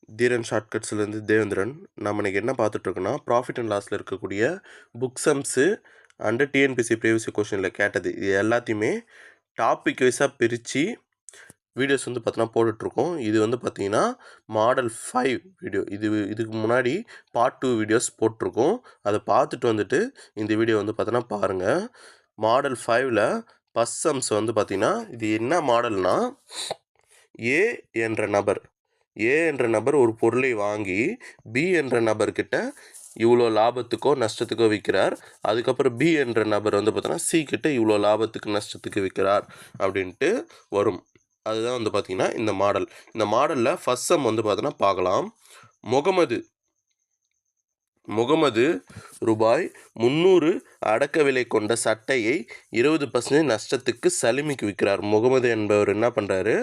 தீரன் ஷார்ட்கட்ஸ்லேருந்து தேவேந்திரன். நம்ம இன்றைக்கி என்ன பார்த்துட்ருக்கோன்னா, ப்ராஃபிட் அண்ட் லாஸில் இருக்கக்கூடிய book sums and TNPSC previous கொஷனில் கேட்டது இது எல்லாத்தையுமே டாபிக் வைஸாக பிரித்து வீடியோஸ் வந்து பார்த்தோன்னா போட்டுட்ருக்கோம். இது வந்து பார்த்திங்கன்னா மாடல் 5 வீடியோ. இதுக்கு முன்னாடி பார்ட் 2 வீடியோஸ் போட்டிருக்கோம். அதை பார்த்துட்டு வந்துட்டு இந்த வீடியோ வந்து பார்த்தோன்னா பாருங்கள். மாடல் 5ல் ஃபஸ்ட் சம்ஸ் வந்து பார்த்திங்கன்னா இது என்ன மாடல்னால், ஏ என்ற நபர் ஒரு பொருளை வாங்கி பி என்ற நபர்கிட்ட இவ்வளோ லாபத்துக்கோ நஷ்டத்துக்கோ விற்கிறார். அதுக்கப்புறம் பி என்ற நபர் வந்து பார்த்தோன்னா சி கிட்ட இவ்வளோ லாபத்துக்கு நஷ்டத்துக்கு விற்கிறார் அப்படின்ட்டு வரும். அதுதான் வந்து பார்த்திங்கன்னா இந்த மாடல். இந்த மாடலில் ஃபஸ்ட் சம் வந்து பார்த்தோன்னா பார்க்கலாம். முகமது ரூபாய் 300 அடக்க விலை கொண்ட சட்டையை 20% நஷ்டத்துக்கு சலிமுக்கு விற்கிறார். முகமது என்பவர் என்ன பண்ணுறாரு,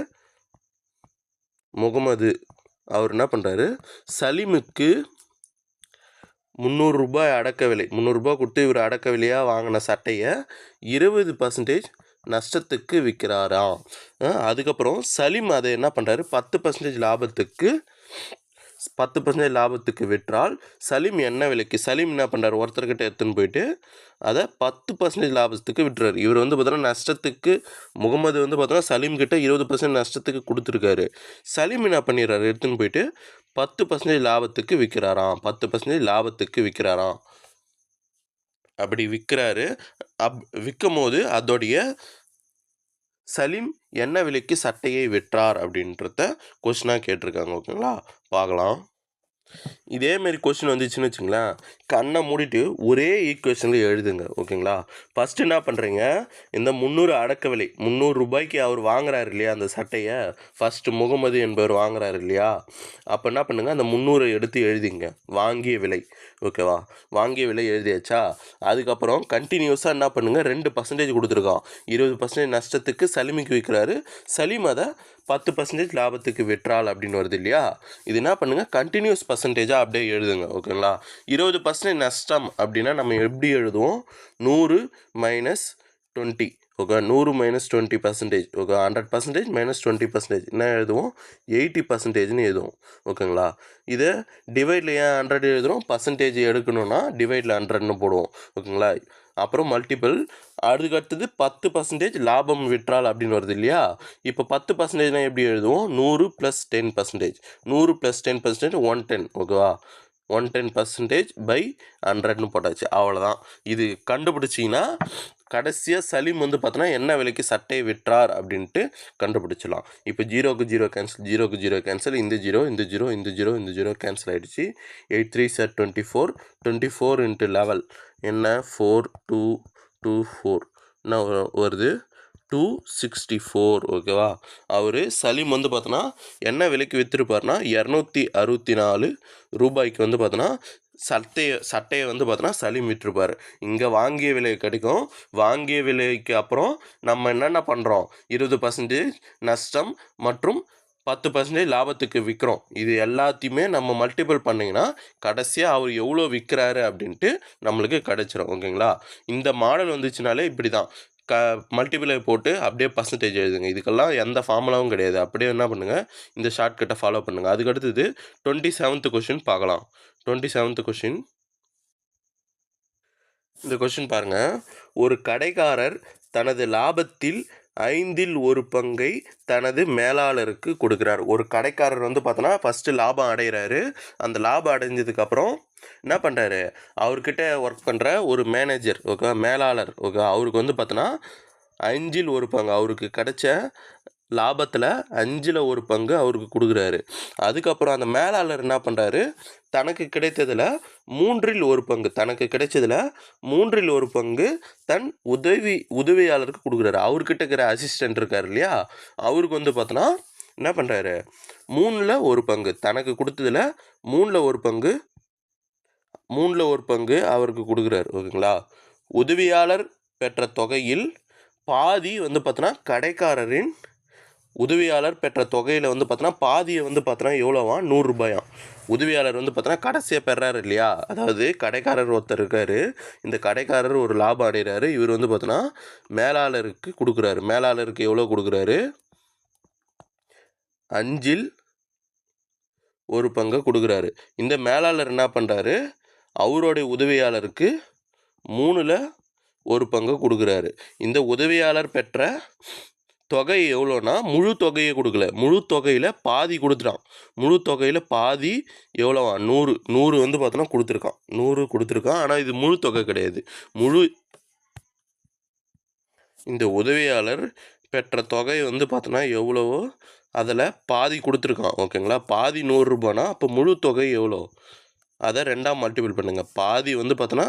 அவர் என்ன பண்ணுறாரு, சலீமுக்கு 300 ரூபாய் அடக்க விலை, 300 ரூபாய் கொடுத்து இவர் அடக்க விலையாக வாங்கின சட்டையை 20% நஷ்டத்துக்கு விற்கிறாராம். அதுக்கப்புறம் சலீம் அதை என்ன பண்ணுறாரு, 10% லாபத்துக்கு விற்றால் சலீம் என்ன விலைக்கு, சலீம் என்ன பண்ணுறாரு, ஒருத்தர்கிட்ட எடுத்துன்னு போயிட்டு அதை 10% லாபத்துக்கு விட்டுறாரு. இவர் வந்து பார்த்தோன்னா நஷ்டத்துக்கு, முகமது வந்து பார்த்தோன்னா சலீம் கிட்ட 20% நஷ்டத்துக்கு கொடுத்துருக்காரு. சலீம் என்ன பண்ணிடுறாரு, எடுத்துன்னு போயிட்டு 10% லாபத்துக்கு விற்கிறாராம். அப்படி விற்கிறாரு. விற்கும் போது அதோடைய சலீம் என்ன விலைக்கு சட்டையை விற்றார் அப்படின்றத கொஸ்டினாக கேட்டிருக்காங்க. ஓகேங்களா, பார்க்கலாம். இதேமாரி கொஸ்டின் வந்துச்சுன்னு வச்சுங்களேன், கண்ணை மூடிட்டு ஒரே ஈக்குவேஷனில் எழுதுங்க. ஓகேங்களா, ஃபஸ்ட்டு என்ன பண்ணுறீங்க, இந்த 300 அடக்க விலை, 300 ரூபாய்க்கு அவர் வாங்குறாரு இல்லையா அந்த சட்டையை, ஃபஸ்ட்டு முகமது என்பவர் வாங்குறாரு இல்லையா, அப்போ என்ன பண்ணுங்கள், அந்த 300 எடுத்து எழுதிங்க, வாங்கிய விலை. ஓகேவா, வாங்கிய விலை எழுதியாச்சா. அதுக்கப்புறம் கண்டினியூஸாக என்ன பண்ணுங்கள், 2% கொடுத்துருக்கான். 20% நஷ்டத்துக்கு சலீமுக்கு விற்கிறாரு, சலீம் அதை 10% லாபத்துக்கு விற்றால் அப்படின்னு வருது இல்லையா. இது என்ன பண்ணுங்கள், கண்டினியூஸ் பர்சன்டேஜாக அப்படியே எழுதுங்க. ஓகேங்களா, 20% நஷ்டம் அப்படின்னா நம்ம எப்படி எழுதுவோம், 100 minus 20. Okay, 100 minus 20%. Okay, 100% minus 20% என்ன எழுதுவோம், 80%ன்னு எழுதுவோம். ஓகேங்களா, இதை டிவைடில் ஏன் 100 எழுதுகிறோம், பர்சன்டேஜ் எடுக்கணும்னா டிவைடில் 100ன்னு போடுவோம். ஓகேங்களா, அப்புறம் மல்டிபிள், அதுக்கடுத்தது 10% லாபம் விற்றால் அப்படின்னு வருது இல்லையா. இப்போ 10%னால் எப்படி எழுதுவோம், 100 + 10%. 100 + 10% 110. ஓகேவா, 110% பை 100ன்னு போட்டாச்சு. அவ்வளோதான். இது கண்டுபிடிச்சிங்கன்னா கடைசியாக சலீம் வந்து பார்த்தோன்னா என்ன விலைக்கு சட்டையை விற்றார் அப்படின்ட்டு கண்டுபிடிச்சிடலாம். இப்போ 0க்கு 0 கேன்சல், இந்த 0 கேன்சல் ஆகிடுச்சு. 8 3 சார் 24, 24 × 11 என்ன, 4 2 2 4 என்ன வருது, 264. ஓகேவா, அவர் சலீம் வந்து பார்த்தோன்னா என்ன விலைக்கு விற்றுருப்பார்னா 264 ரூபாய்க்கு வந்து பார்த்தோன்னா சட்டையை வந்து பார்த்தோன்னா சலீம் விற்றுருப்பார். இங்கே வாங்கிய விலை கிடைக்கும். வாங்கிய விலைக்கு அப்புறம் நம்ம என்னென்ன பண்ணுறோம், 20% நஷ்டம் மற்றும் 10% லாபத்துக்கு விற்கிறோம். இது எல்லாத்தையுமே நம்ம மல்டிபிள் பண்ணிங்கன்னா கடைசியாக அவர் எவ்வளோ விற்கிறாரு அப்படின்ட்டு நம்மளுக்கு கிடச்சிரும். ஓகேங்களா, இந்த மாடல் வந்துச்சுனாலே இப்படி தான், மல்டிபிளை போட்டு அப்படியே பர்சன்டேஜ் எழுதுங்க. இதுக்கெல்லாம் எந்த ஃபார்முலாவும் கிடையாது. அப்படியே என்ன பண்ணுங்கள், இந்த ஷார்ட்கட்டை ஃபாலோ பண்ணுங்கள். அதுக்கடுத்தது 27th கொஷின் பார்க்கலாம். 27th கொஷின், இந்த கொஷின் பாருங்கள். ஒரு கடைக்காரர் தனது லாபத்தில் 1/5 தனது மேலாளருக்கு கொடுக்குறார். ஒரு கடைக்காரர் வந்து பார்த்தோன்னா ஃபஸ்ட்டு லாபம் அடைகிறாரு. அந்த லாபம் அடைஞ்சதுக்கப்புறம் என்ன பண்ணுறாரு, அவர்கிட்ட ஒர்க் பண்ணுற ஒரு மேனேஜர், ஓகே, மேலாளர், ஓகே, அவருக்கு வந்து பார்த்தோன்னா 5/1 அவருக்கு கிடைச்ச லாபத்தில் 5/1 அவருக்கு கொடுக்குறாரு. அதுக்கப்புறம் அந்த மேலாளர் என்ன பண்ணுறாரு, தனக்கு கிடைத்ததில் 3/1 தனக்கு கிடைச்சதில் 3/1 தன் உதவியாளருக்கு கொடுக்குறாரு. அவர்கிட்ட இருக்கிற அசிஸ்டன்ட் இருக்கார் இல்லையா, அவருக்கு வந்து பார்த்தோன்னா என்ன பண்ணுறாரு, 3/1 தனக்கு கொடுத்ததில் 3/1 அவருக்கு கொடுக்குறாரு. ஓகேங்களா, உதவியாளர் பெற்ற தொகையில் பாதி வந்து பார்த்தோன்னா கடைக்காரரின் உதவியாளர் பெற்ற தொகையில் வந்து பார்த்தோன்னா பாதியை வந்து பார்த்தோன்னா எவ்வளோவா, 100 ரூபாயாம். உதவியாளர் வந்து பார்த்தோன்னா கடைசியாக பெறாரு இல்லையா, அதாவது கடைக்காரர் ஒருத்தர் இருக்கார். இந்த கடைக்காரர் ஒரு லாபம் அடைகிறாரு. இவர் வந்து பார்த்தோன்னா மேலாளருக்கு கொடுக்குறாரு. மேலாளருக்கு எவ்வளோ கொடுக்குறாரு, 5/1 ஒரு பங்கை கொடுக்குறாரு. இந்த மேலாளர் என்ன பண்ணுறாரு, அவருடைய உதவியாளருக்கு 3ல் ஒரு பங்கை கொடுக்குறாரு. இந்த உதவியாளர் பெற்ற தொகை எவ்வளோனா முழு தொகையை கொடுக்கல, முழு தொகையில் பாதி கொடுத்துட்டான். முழு தொகையில் பாதி எவ்வளோவா 100 வந்து பார்த்தோன்னா கொடுத்துருக்கான். 100 கொடுத்துருக்கான். ஆனால் இது முழு தொகை கிடையாது. இந்த உதவியாளர் பெற்ற தொகை வந்து பார்த்தோன்னா எவ்வளவோ அதில் பாதி கொடுத்துருக்கான். ஓகேங்களா, பாதி 100 ரூபானா அப்போ முழு தொகை எவ்வளோ, அதை 2ஆக மல்டிபிள் பண்ணுங்கள். பாதி வந்து பார்த்தோன்னா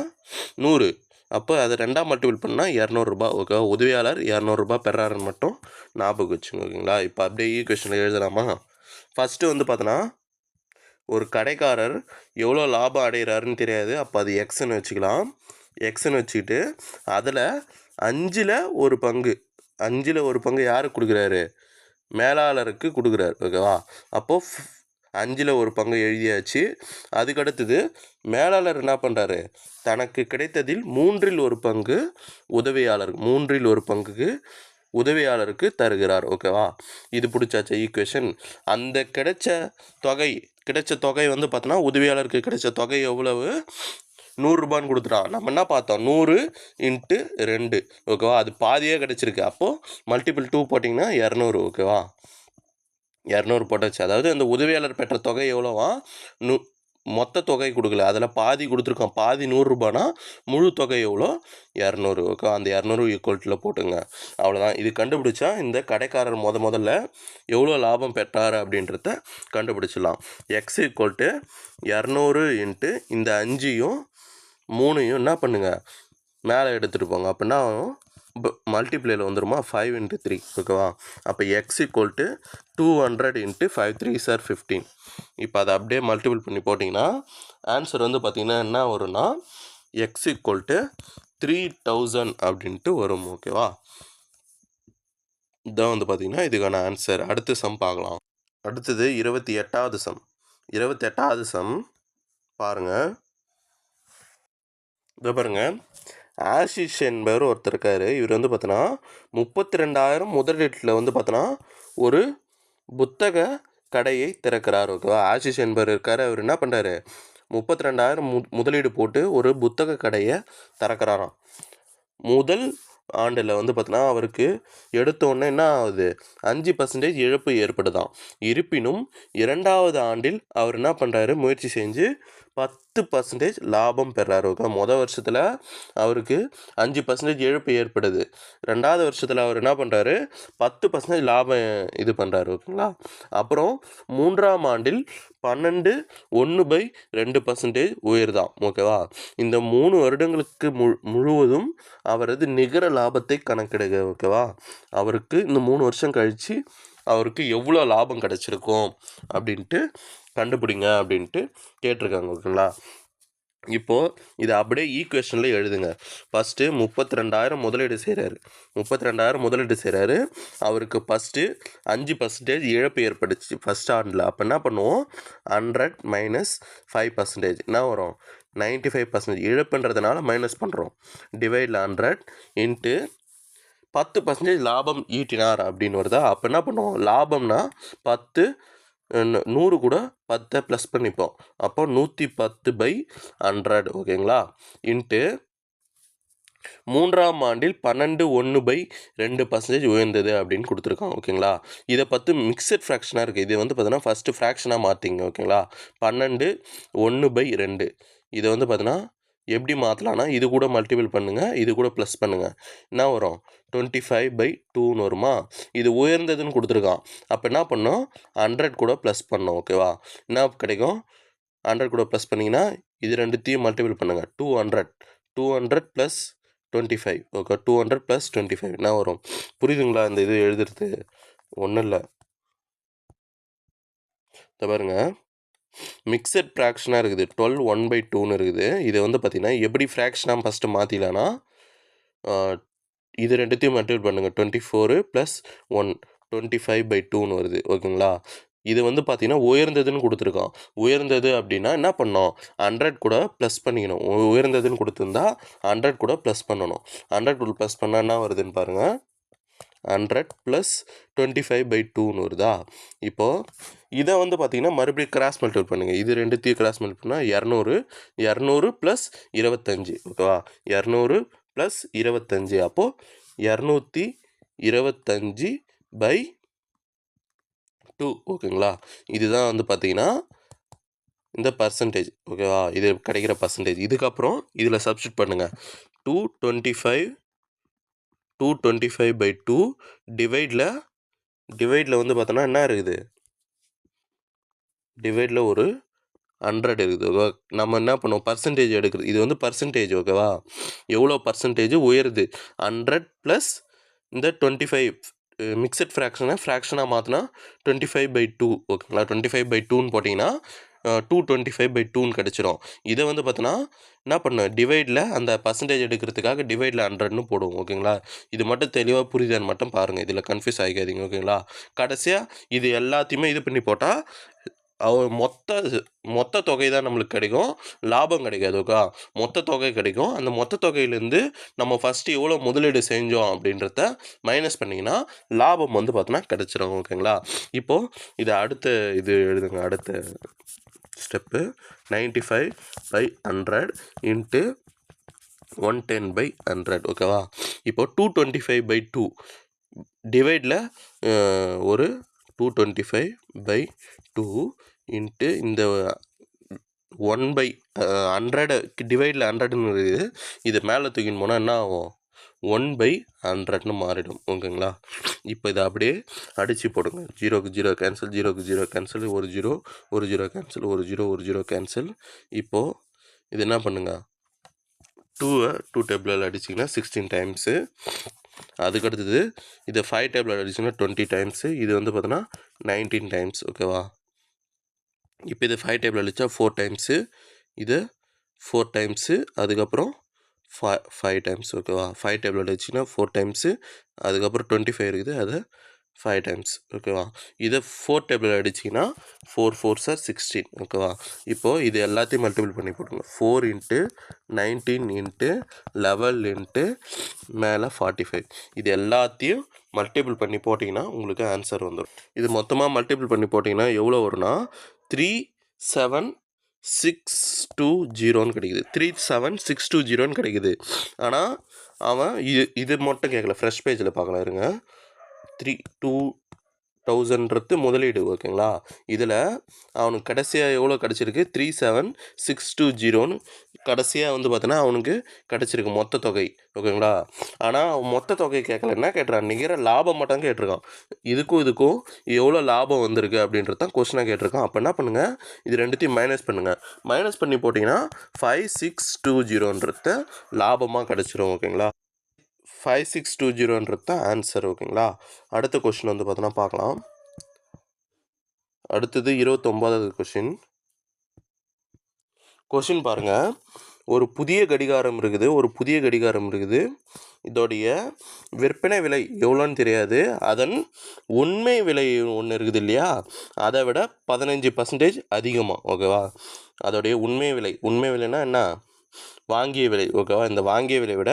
100, அப்போ அதை 2ஆக மல்டிபிள் பண்ணால் 200 ரூபா. ஓகே, உதவியாளர் 200 ரூபா பெறாருன்னு மட்டும் ஞாபகம் வச்சுங்க. ஓகேங்களா, இப்போ அப்படியே ஈக்குவேஷனில் எழுதலாமா? ஃபஸ்ட்டு வந்து பார்த்தோன்னா ஒரு கடைக்காரர் எவ்வளோ லாபம் அடைகிறாருன்னு தெரியாது, அப்போ அது எக்ஸ்ன்னு வச்சுக்கலாம். எக்ஸ்ன்னு வச்சுக்கிட்டு அதில் 5ல் ஒரு பங்கு, 5ல் ஒரு பங்கு யாருக்கு கொடுக்குறாரு, மேலாளருக்கு கொடுக்குறாரு. ஓகேவா, அப்போது 5ல் ஒரு பங்கு எழுதியாச்சு. அதுக்கடுத்தது மேலாளர் என்ன பண்ணுறாரு, தனக்கு கிடைத்ததில் 3ல் ஒரு பங்கு உதவியாளருக்கு, 3ல் ஒரு பங்குக்கு உதவியாளருக்கு தருகிறார். ஓகேவா, இது பிடிச்சாச்சா ஈக்குவேஷன்? அந்த கிடைச்ச தொகை வந்து பார்த்தோன்னா உதவியாளருக்கு கிடைச்ச தொகை எவ்வளவு, 100 ரூபான்னு கொடுத்துட்டான். நம்ம என்ன பார்த்தோம், 100 × 2. ஓகேவா, அது பாதியே கிடச்சிருக்கு. அப்போது மல்டிபிள் 2 போட்டிங்கன்னா 200. ஓகேவா, 200 போட்டாச்சு. அதாவது அந்த உதவியாளர் பெற்ற தொகை எவ்வளோவா, மொத்த தொகை கொடுக்கல, அதில் பாதி கொடுத்துருக்கோம். பாதி 100 ரூபானா முழு தொகை எவ்வளோ, 200. ஓகே, அந்த 200 ஈக்குவல்ட்டில் போட்டுங்க. அவ்வளோதான். இது கண்டுபிடிச்சா இந்த கடைக்காரர் முதல்ல எவ்வளோ லாபம் பெற்றார் அப்படின்றத கண்டுபிடிச்சிடலாம். எக்ஸ் ஈக்குவல்ட்டு 200 × இந்த 5யும் 3யும் என்ன பண்ணுங்கள், மேலே எடுத்துகிட்டு போங்க. அப்படின்னா மல்டிப்ளேயில் வந்துருமா, 5 × 3. ஓகேவா, அப்போ எக்ஸ் ஈக்குவல்ட்டு 200 × 5 3s are 15. இப்போ அதை அப்படியே மல்டிபிள் பண்ணி போட்டிங்கன்னா ஆன்சர் வந்து பார்த்திங்கன்னா என்ன வரும்னா எக்ஸ் ஈக்குவல்ட்டு 3000 அப்படின்ட்டு வரும். ஓகேவா, இதான் வந்து பார்த்திங்கன்னா இதுக்கான ஆன்சர். அடுத்த சம் பார்க்கலாம். அடுத்தது 28வது சம். 28வது சம் பாருங்கள். இதை பாருங்கள், ஆஷிஷ் என்பவர் ஒருத்தர் இருக்கார். இவர் வந்து பார்த்தோன்னா 32,000 முதலீட்டில் வந்து பார்த்தோன்னா ஒரு புத்தக கடையை திறக்கிறார். ஓகேவா, ஆஷிஷ் என்பவர் இருக்கார். அவர் என்ன பண்ணுறாரு, 32,000 முதலீடு போட்டு ஒரு புத்தக கடையை திறக்கிறாராம். முதல் ஆண்டில் வந்து பார்த்தோன்னா அவருக்கு எடுத்தோடனே என்ன ஆகுது, 5% இழப்பு ஏற்படுதான். இருப்பினும் 2வது ஆண்டில் அவர் என்ன பண்ணுறாரு, முயற்சி செஞ்சு 10% லாபம் பெறாரு. ஓகே, மொதல் வருஷத்தில் அவருக்கு 5% இழப்பு ஏற்படுது. 2வது வருஷத்தில் அவர் என்ன பண்ணுறாரு, 10% லாபம் இது பண்ணுறாரு. ஓகேங்களா, அப்புறம் 3ஆம் ஆண்டில் 12.1/2% உயர்தான். ஓகேவா, இந்த 3 வருடங்களுக்கு முழுவதும் அவரது நிகர லாபத்தை கணக்கிடுக. ஓகேவா, அவருக்கு இந்த 3 வருஷம் கழித்து அவருக்கு எவ்வளோ லாபம் கிடச்சிருக்கும் அப்படின்ட்டு கண்டுபிடிங்க அப்படின்ட்டு கேட்டிருக்காங்க. ஓகேங்களா, இப்போது இதை அப்படியே ஈக்குவேஷனில் எழுதுங்க. ஃபஸ்ட்டு 32,000 முதலீடு செய்கிறாரு. அவருக்கு ஃபஸ்ட்டு 5% இழப்பு ஏற்படுச்சு ஃபஸ்ட் ஆண்டில். அப்போ என்ன பண்ணுவோம், 100 - 5% என்ன வரும், 95% இழப்புன்றதுனால மைனஸ் பண்ணுறோம். டிவைடில் 100 × 10% லாபம் ஈட்டினார் அப்படின்னு வருதா. அப்போ என்ன பண்ணுவோம், லாபம்னா 10 100 கூட 10 ப்ளஸ் பண்ணிப்போம். அப்போ 110/100. ஓகேங்களா, இன்ட்டு 3ஆம் ஆண்டில் 12.1/2% உயர்ந்தது அப்படின்னு கொடுத்துருக்கோம். ஓகேங்களா, இதை பார்த்து மிக்சட் ஃப்ராக்ஷனாக இருக்குது. இது வந்து பார்த்தீங்கன்னா ஃபஸ்ட்டு ஃப்ராக்ஷனாக மாற்றிங்க. ஓகேங்களா, 12.1/2 இதை வந்து பார்த்தீங்கன்னா எப்படி மாற்றலான்னா இது கூட மல்டிபிள் பண்ணுங்கள், இது கூட ப்ளஸ் பண்ணுங்கள். என்ன வரும், 25/2ன்னு வருமா. இது உயர்ந்ததுன்னு கொடுத்துருக்கான். அப்போ என்ன பண்ணோம், 100 கூட ப்ளஸ் பண்ணோம். ஓகேவா, என்ன கிடைக்கும், 100 கூட ப்ளஸ் பண்ணிங்கன்னா இது ரெண்டுத்தையும் மல்டிபிள் பண்ணுங்கள். 200 + 25. ஓகே, 200 + 25 என்ன வரும், புரியுதுங்களா இந்த இது எழுதுறது? ஒன்றும் இல்லை, இதை பாருங்க, மிக்சட் ஃப்ராக்ஷனாக இருக்குது. 12 1/2ன்னு இருக்குது. இதை வந்து பார்த்திங்கன்னா எப்படி ஃப்ராக்ஷனாக ஃபஸ்ட்டு மாற்றிலான்னா இது ரெண்டுத்தையும் மல்டிபிள் பண்ணுங்கள். 24 + 1 25/2ன்னு வருது. ஓகேங்களா, இது வந்து பார்த்திங்கன்னா உயர்ந்ததுன்னு கொடுத்துருக்கோம். உயர்ந்தது அப்படின்னா என்ன பண்ணோம், 100 கூட ப்ளஸ் பண்ணிக்கணும். உயர்ந்ததுன்னு கொடுத்துருந்தா 100 கூட ப்ளஸ் பண்ணணும். 100 கூட ப்ளஸ் பண்ணால் என்ன வருதுன்னு பாருங்கள், 100 + 25/2ன்னு வருதா. இப்போது இதை வந்து பார்த்தீங்கன்னா மறுபடியும் கிராஸ் மல்டிபிள் பண்ணுங்கள். இது ரெண்டுத்தையும் கிராஸ் மல்டிபிள் பண்ணால் 200 200 + 25 ஓகேவா? 200 + 25 அப்போது 225/2 ஓகேங்களா? இதுதான் வந்து பார்த்தீங்கன்னா இந்த பர்சன்டேஜ் ஓகேவா? இது கிடைக்கிற பர்சன்டேஜ். இதுக்கப்புறம் இதில் சப்ஸ்டியூட் பண்ணுங்கள். 225/2 டிவைடில் வந்து பார்த்தோன்னா என்ன இருக்குது? டிவைடில் ஒரு 100 இருக்குது ஓகேவா? நம்ம என்ன பண்ணுவோம்? பர்சன்டேஜ் எடுக்கிறது. இது வந்து பர்சன்டேஜ் ஓகேவா? எவ்வளோ பர்சன்டேஜ் உயருது? 100 + இந்த 25 மிக்சட் ஃப்ராக்ஷனாக மாற்றினா 25/2 ஓகேங்களா? 25/2ன்னு போட்டிங்கன்னா 225/2ன்னு கிடச்சிரும். இதை வந்து பார்த்தோன்னா என்ன பண்ணணும்? டிவைடில் அந்த பர்சன்டேஜ் எடுக்கிறதுக்காக டிவைடில் 100ன்னு போடுவோம் ஓகேங்களா? இது மட்டும் தெளிவாக புரியுதான்னு மட்டும் பாருங்கள். இதில் கன்ஃபியூஸ் ஆகிக்காதீங்க ஓகேங்களா? கடைசியாக இது எல்லாத்தையுமே இது பண்ணி போட்டால் மொத்த தொகை தான் நம்மளுக்கு கிடைக்கும், லாபம் கிடைக்காது ஓகே? மொத்த தொகை கிடைக்கும். அந்த மொத்த தொகையிலேருந்து நம்ம ஃபஸ்ட்டு எவ்வளோ முதலீடு செஞ்சோம் அப்படின்றத மைனஸ் பண்ணிங்கன்னா லாபம் வந்து பார்த்தோன்னா கிடச்சிரும் ஓகேங்களா? இப்போது இதை இது எழுதுங்க. அடுத்த ஸ்டெப்பு 95/100 × 110/100 ஓகேவா? இப்போது 225/2 டிவைடில் ஒரு 225/2 இன்ட்டு இந்த 1/100 டிவைடில் 100ன்னு இருக்குது. இது மேலே தூக்கின்னு போனால் என்ன ஆகும்? 1/100ன்னு மாறிடும் ஓகேங்களா? இப்போ இதை அப்படியே அடித்து போடுங்க. 0க்கு 0 கேன்சல், 0க்கு 0 கேன்சல், ஒரு 0 கேன்சல், ஒரு 0 கேன்சல். இப்போது இது என்ன பண்ணுங்கள்? 2வை 2 டேபிளில் அடிச்சிங்கன்னா 16 டைம்ஸு. அதுக்கடுத்தது இதை 5 டேபிளில் அடிச்சிங்கன்னா 20 டைம்ஸு. இது வந்து பார்த்தோன்னா 19 டைம்ஸ் ஓகேவா? இப்போ இது 5 டேபிள் அடித்தா 4 டைம்ஸு, இது 4 டைம்ஸு, அதுக்கப்புறம் 5 டைம்ஸ் ஓகேவா? 5 டேபிள் அடிச்சிங்கன்னா 4 டைம்ஸு, அதுக்கப்புறம் 25 இருக்குது, அது 5 டைம்ஸ் ஓகேவா? இதை 4 டேபிள் அடிச்சிங்கன்னா 4 4s are 16 ஓகேவா? இப்போது இது எல்லாத்தையும் மல்டிபிள் பண்ணி போட்டுங்க. 4 × 19 × 11 மேலே 45. இது எல்லாத்தையும் மல்டிபிள் பண்ணி போட்டிங்கன்னா உங்களுக்கு ஆன்சர் வந்துடும். இது மொத்தமாக மல்டிபிள் பண்ணி போட்டிங்கன்னா எவ்வளோ வரும்னா 37620ன்னு கிடைக்குது. 37620ன்னு கிடைக்குது. ஆனால் அவன் இது மட்டும் கேட்கல. ஃப்ரெஷ் பேஜில் பார்க்கலாம் இருங்க. 2000ன்றது முதலீடு ஓகேங்களா? இதில் அவனுக்கு கடைசியாக எவ்வளோ கிடச்சிருக்கு? 37620ன்னு கடைசியாக வந்து பார்த்தோன்னா அவனுக்கு கிடச்சிருக்கு மொத்த தொகை ஓகேங்களா? ஆனால் அவன் மொத்த தொகை கேட்கல. என்ன கேட்டுறான்? நிகர லாபம் மட்டும் கேட்டிருக்கான். இதுக்கும் எவ்வளோ லாபம் வந்திருக்கு அப்படின்றது தான் கொஸ்டினாக கேட்டிருக்கான். அப்போ என்ன பண்ணுங்கள்? இது ரெண்டுத்தையும் மைனஸ் பண்ணுங்கள். மைனஸ் பண்ணி போட்டிங்கன்னா 5620ன்றது லாபமாக கிடச்சிரும் ஓகேங்களா? 5620ன்றது தான் ஆன்சர் ஓகேங்களா? அடுத்த கொஸ்டின் வந்து பார்த்தோன்னா பார்க்கலாம். அடுத்தது 29வது கொஸ்டின் பாருங்கள். ஒரு புதிய கடிகாரம் இருக்குது. இதோடைய விற்பனை விலை எவ்வளோன்னு தெரியாது. அதன் உண்மை விலை ஒன்று இருக்குது இல்லையா? அதை விட 15% அதிகமாக ஓகேவா? அதோடைய உண்மை விலைன்னா என்ன? வாங்கிய விலை ஓகேவா? இந்த வாங்கிய விலை விட